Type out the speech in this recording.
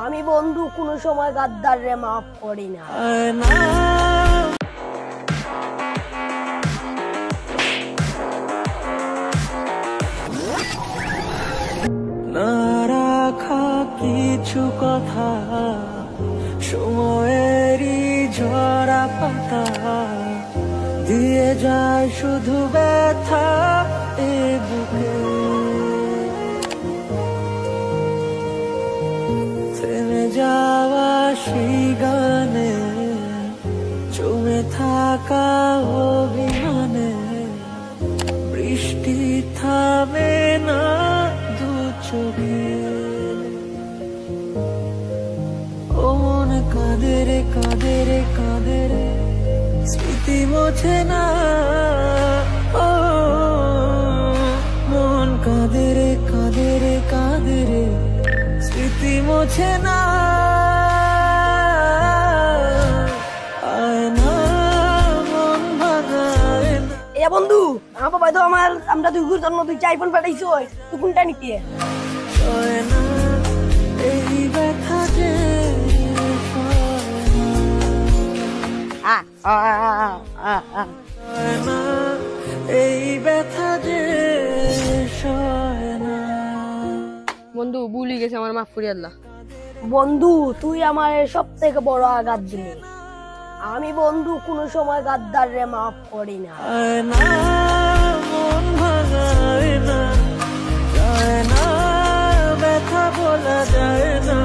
আমি বন্ধু কোনো সময় গাদ্দাররে মাফ করি না। না রাখা কিছু কথা সময়েরই ঝরা পাতা দিয়ে যায় শুধু ব্যথা এ বুকে। থেমে যাওয়া সেই গানে জমে থাকা অভিমানে বৃষ্টি থামে না দু চোখে। ও মন কাঁদে রে কাঁদে রে কাঁদে রে স্মৃতি মোছে না। ও মন কাঁদে রে কাঁদে রে কাঁদে রে স্মৃতি মোছে না। এ বন্ধু আমার বাবা তো আমরা তুই জন্য তুই আইফোন পাঠাইছো, তুই কোনটা নিতে? এই ব্যথা যে এই ব্যথা যে বন্ধু ভুলি গেছে, আমার মাফ করি আল্লাহ। বন্ধু তুই আমার সব থেকে বড় আঘাত দিলি। আমি বন্ধু কোনো সময় গাদ্দাররে মাফ করি না। মন ভাঙায় না, যায় না, ব্যথা বলা যায় না।